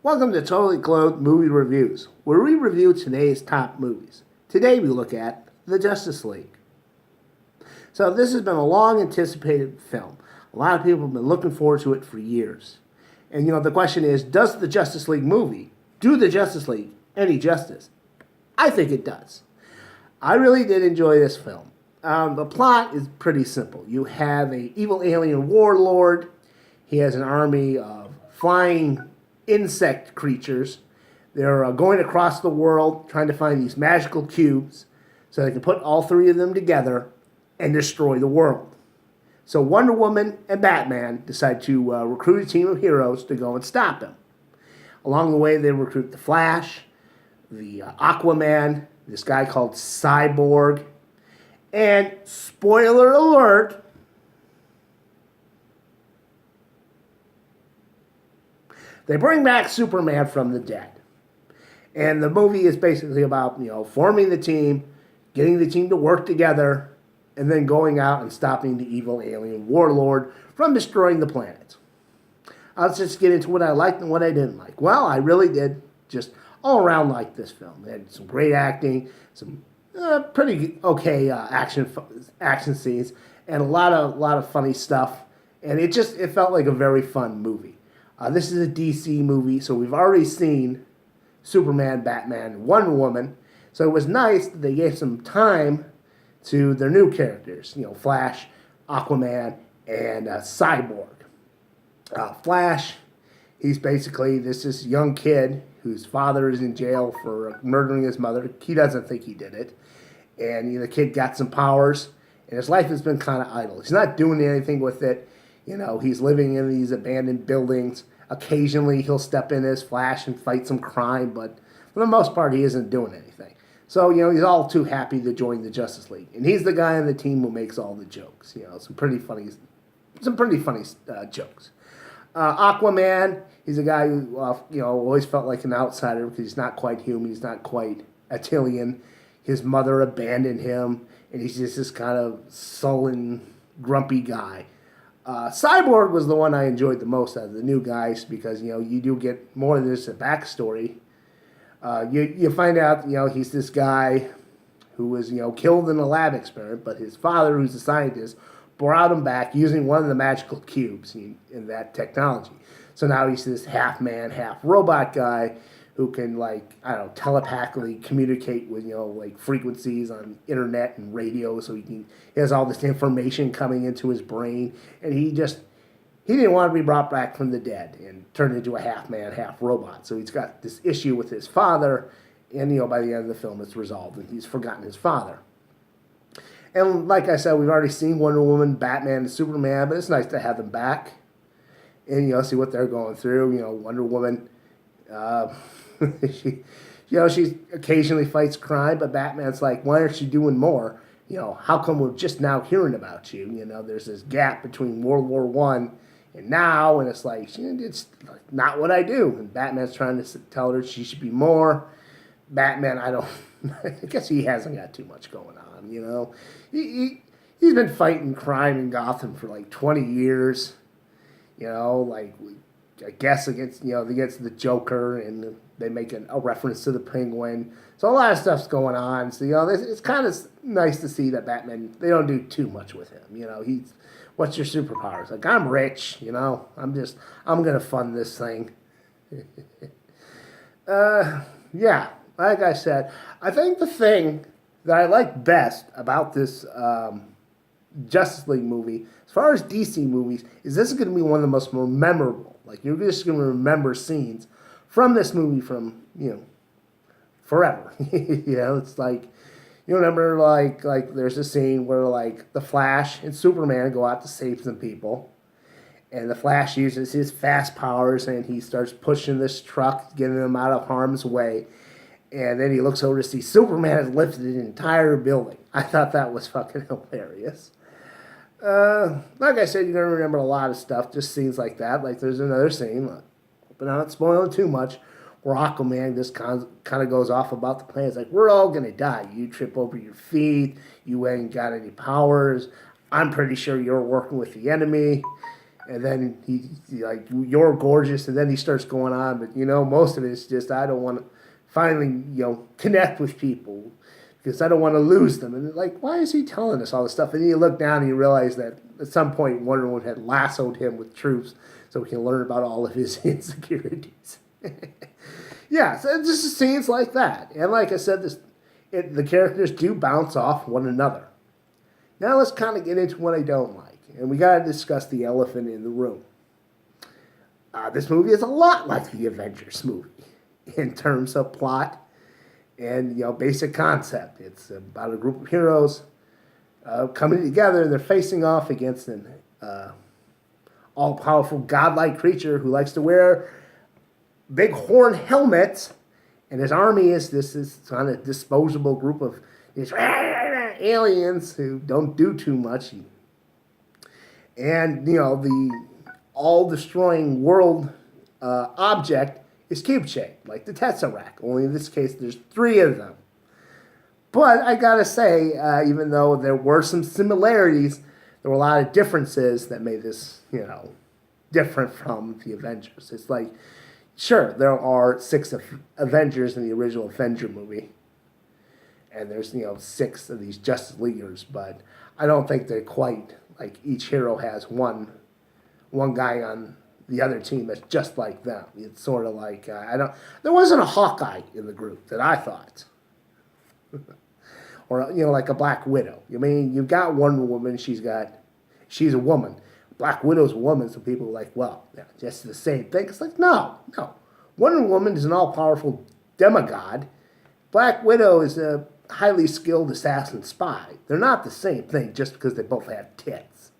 Welcome to Totally Clothed Movie Reviews, where we review today's top movies. Today we look at The Justice League. So this has been a long anticipated film. A lot of people have been looking forward to it for years. And the question is, does the Justice League movie do the Justice League any justice? I think it does. I really did enjoy this film. The plot is pretty simple. You have an evil alien warlord. He has an army of flying insect creatures. They're going across the world trying to find these magical cubes so they can put all three of them together and destroy the world. So Wonder Woman and Batman decide to recruit a team of heroes to go and stop him. Along the way, they recruit the Flash, the Aquaman, this guy called Cyborg, and spoiler alert, they bring back Superman from the dead. And the movie is basically about, forming the team, getting the team to work together, and then going out and stopping the evil alien warlord from destroying the planet. Let's just get into what I liked and what I didn't like. Well, I really did just all around like this film. It had some great acting, some pretty okay action scenes, and a lot of funny stuff. And it felt like a very fun movie. This is a DC movie, so we've already seen Superman, Batman, Wonder Woman. So it was nice that they gave some time to their new characters, Flash, Aquaman, and Cyborg. Flash, he's basically this young kid whose father is in jail for murdering his mother. He doesn't think he did it. And the kid got some powers, and his life has been kind of idle. He's not doing anything with it. He's living in these abandoned buildings. Occasionally, he'll step in as Flash and fight some crime, but for the most part, he isn't doing anything. So, he's all too happy to join the Justice League. And he's the guy on the team who makes all the jokes. Some pretty funny jokes. Aquaman, he's a guy who, always felt like an outsider because he's not quite human. He's not quite Attilan. His mother abandoned him, and he's just this kind of sullen, grumpy guy. Cyborg was the one I enjoyed the most out of the new guys because, you do get more of this backstory. You find out, he's this guy who was, killed in a lab experiment, but his father, who's a scientist, brought him back using one of the magical cubes in that technology. So now he's this half man, half robot guy who can, telepathically communicate with, frequencies on internet and radio. So he has all this information coming into his brain. And he didn't want to be brought back from the dead and turned into a half man, half robot. So he's got this issue with his father. And, by the end of the film, it's resolved and he's forgotten his father. And like I said, we've already seen Wonder Woman, Batman, and Superman, but it's nice to have them back and, see what they're going through. Wonder Woman, she occasionally fights crime, but Batman's like, why aren't you doing more? How come we're just now hearing about you? There's this gap between World War I and now, and it's like, it's not what I do. And Batman's trying to tell her she should be more. Batman, I guess he hasn't got too much going on, He's been fighting crime in Gotham for 20 years, I guess against the Joker, and they make a reference to the Penguin. So a lot of stuff's going on. So, it's kind of nice to see that Batman, they don't do too much with him. What's your superpowers? I'm rich, I'm going to fund this thing. Yeah, like I said, I think the thing that I like best about this Justice League movie, as far as DC movies, is this is going to be one of the most memorable. You're just going to remember scenes from this movie from, forever. It's you remember, there's a scene where, the Flash and Superman go out to save some people. And the Flash uses his fast powers, and he starts pushing this truck, getting them out of harm's way. And then he looks over to see Superman has lifted an entire building. I thought that was fucking hilarious. Like I said, you're going to remember a lot of stuff, just scenes like that. There's another scene, but I'm not spoiling too much, where Aquaman just kind of goes off about the plan. It's we're all going to die. You trip over your feet. You ain't got any powers. I'm pretty sure you're working with the enemy. And then he like, you're gorgeous, and then he starts going on, but most of it is just, I don't want to finally, connect with people because I don't want to lose them. And like, why is he telling us all this stuff? And then you look down and you realize that at some point Wonder Woman had lassoed him with troops so we can learn about all of his insecurities. Yeah, so it's just scenes like that. And like I said, the characters do bounce off one another. Now let's kind of get into what I don't like. And we got to discuss the elephant in the room. This movie is a lot like the Avengers movie in terms of plot and basic concept. It's about a group of heroes coming together, and they're facing off against an all-powerful godlike creature who likes to wear big horn helmets, and his army is this kind of disposable group of these aliens who don't do too much. And the all-destroying world object is cube-shaped, like the Tesseract. Only in this case, there's 3 of them. But I gotta say, even though there were some similarities, there were a lot of differences that made this, different from the Avengers. It's like, sure, there are 6 Avengers in the original Avenger movie, and there's 6 of these Justice Leaguers, but I don't think they're quite like each hero has one guy on the other team that's just like them. It's sort of like there wasn't a Hawkeye in the group that I thought. Or like a Black Widow. I mean, you've got Wonder Woman. She's a woman. Black Widow's a woman. So people are like, well, yeah, just the same thing. It's like, no. Wonder Woman is an all-powerful demigod. Black Widow is a highly skilled assassin spy. They're not the same thing just because they both have tits.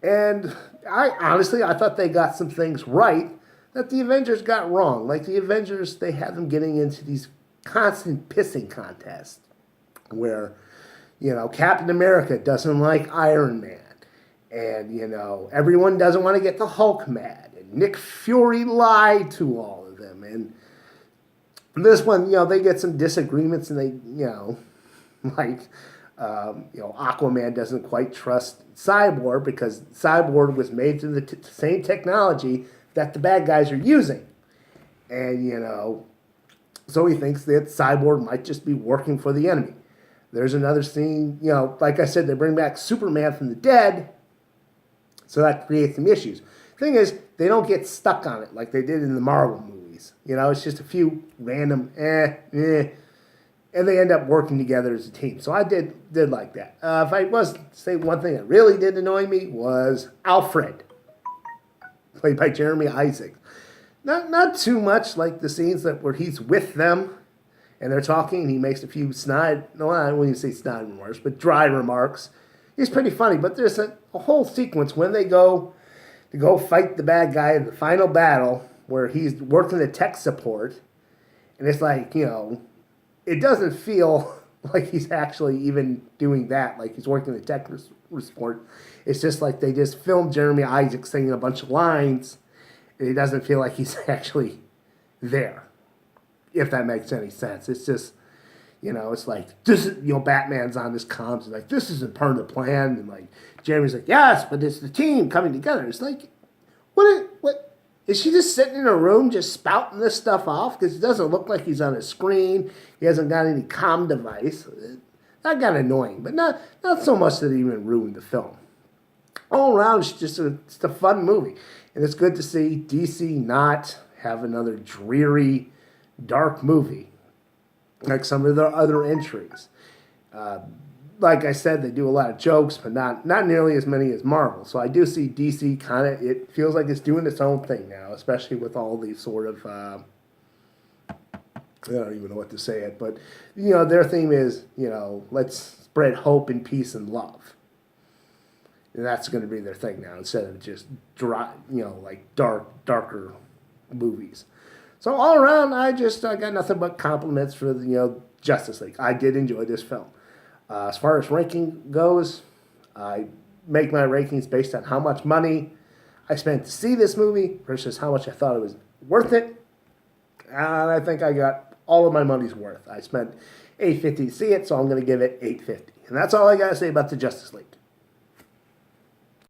And I thought they got some things right that the Avengers got wrong. Like the Avengers, they had them getting into these constant pissing contests where, Captain America doesn't like Iron Man. And, everyone doesn't want to get the Hulk mad. And Nick Fury lied to all of them. And this one, they get some disagreements, and they, Aquaman doesn't quite trust Cyborg because Cyborg was made through the same technology that the bad guys are using. And, so he thinks that Cyborg might just be working for the enemy. There's another scene, like I said, they bring back Superman from the dead, so that creates some issues. Thing is, they don't get stuck on it like they did in the Marvel movies. It's just a few random and they end up working together as a team. So I did like that. If I was to say one thing that really did annoy me was Alfred, played by Jeremy Isaacs. Not too much like the scenes where he's with them and they're talking and he makes a few I wouldn't say snide remarks, but dry remarks. He's pretty funny, but there's a whole sequence when they go to go fight the bad guy in the final battle where he's working the tech support, and it's like, it doesn't feel like he's actually even doing that, like he's working the tech support. It's just like they just filmed Jeremy Isaacs saying a bunch of lines, and it doesn't feel like he's actually there, if that makes any sense. It's just, it's like, this is, Batman's on this comms, and like, this isn't part of the plan, and like, Jeremy's like, yes, but it's the team coming together. It's like, what is she just sitting in a room just spouting this stuff off? Because it doesn't look like he's on a screen. He hasn't got any comm device. That got annoying, but not so much that it even ruined the film. All around, it's a fun movie, and it's good to see DC not have another dreary, dark movie like some of their other entries. Like I said, they do a lot of jokes, but not nearly as many as Marvel. So I do see DC it feels like it's doing its own thing now, especially with all these sort of, I don't even know what to say it, but, their theme is, let's spread hope and peace and love. And that's going to be their thing now, instead of just dry, like darker movies. So all around, I got nothing but compliments for the, Justice League. I did enjoy this film. As far as ranking goes, I make my rankings based on how much money I spent to see this movie versus how much I thought it was worth it. And I think I got all of my money's worth. I spent $8.50 to see it, so I'm going to give it $8.50. And that's all I got to say about the Justice League.